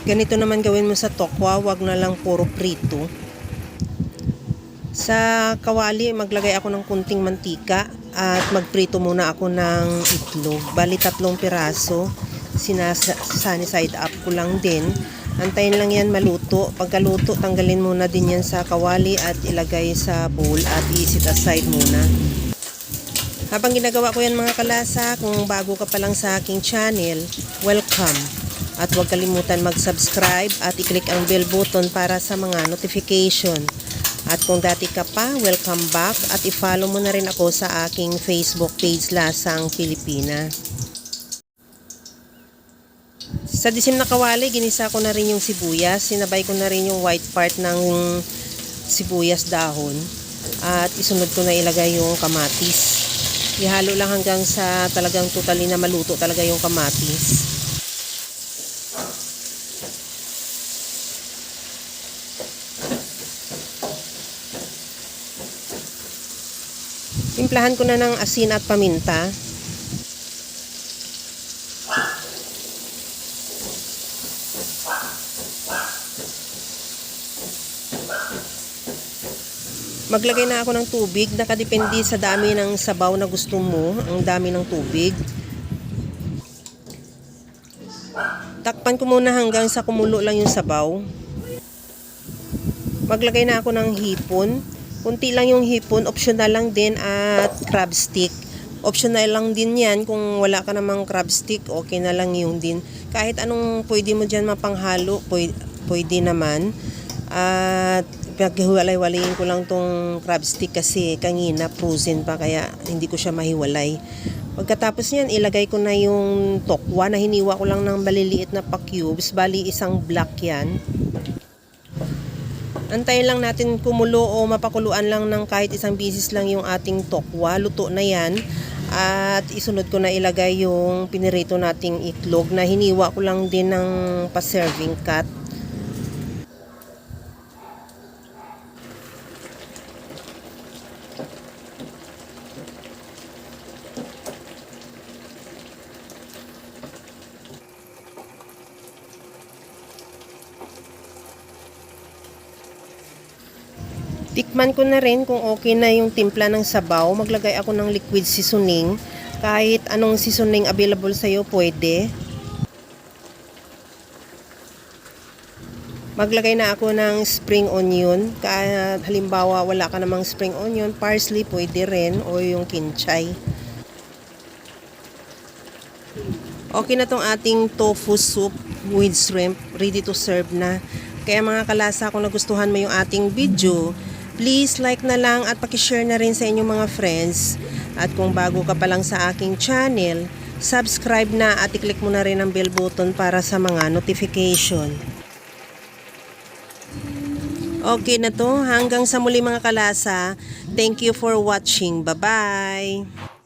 Ganito naman gawin mo sa tokwa, wag na lang puro prito. Sa kawali, maglagay ako ng kunting mantika at magprito muna ako ng itlog. Bali 3 piraso. Sunny side up ko lang din. Antayin lang yan maluto. Pagkaluto, tanggalin muna din yan sa kawali at ilagay sa bowl at i-set aside muna. Habang ginagawa ko yan mga kalasa, kung bago ka pa lang sa aking channel, welcome. At huwag kalimutan mag-subscribe at i-click ang bell button para sa mga notification. At kung dati ka pa, welcome back at i-follow mo na rin ako sa aking Facebook page Lasang Pilipina. Sa disim na kawali, ginisa ko na rin yung sibuyas. Sinabay ko na rin yung white part ng sibuyas dahon. At isunod ko na ilagay yung kamatis. Ihalo lang hanggang sa talagang totally na maluto talaga yung kamatis. Timplahan ko na ng asin at paminta. Maglagay na ako ng tubig, nakadepende sa dami ng sabaw na gusto mo, ang dami ng tubig. Takpan ko muna hanggang sa kumulo lang yung sabaw. Maglagay na ako ng hipon. Kunti lang yung hipon, optional lang din at crab stick. Optional lang din yan, kung wala ka namang crab stick, okay na lang yung din. Kahit anong pwede mo dyan mapanghalo, pwede naman. At paghiwalay-walayin ko lang tong crab stick kasi kanina frozen pa kaya hindi ko siya mahiwalay. Pagkatapos niyan, ilagay ko na yung tokwa na hiniwa ko lang ng maliliit na pa-cubes. Bali, isang block yan. Antayin lang natin kumulo o mapakuluan lang ng kahit isang bisis lang yung ating tokwa. Luto na yan. At isunod ko na ilagay yung pinirito nating itlog na hiniwa ko lang din ng pa-serving cut. Tikman ko na rin kung okay na yung timpla ng sabaw. Maglagay ako ng liquid seasoning. Kahit anong seasoning available sa'yo, pwede. Maglagay na ako ng spring onion. Kahit halimbawa wala ka namang spring onion, parsley pwede rin o yung kinchay. Okay na tong ating tofu soup with shrimp. Ready to serve na. Kaya mga kalasa, kung nagustuhan mo yung ating video, please like na lang at pakishare na rin sa inyong mga friends. At kung bago ka pa lang sa aking channel, subscribe na at i-click mo na rin ang bell button para sa mga notification. Okay na to. Hanggang sa muli mga kalasa. Thank you for watching. Bye-bye!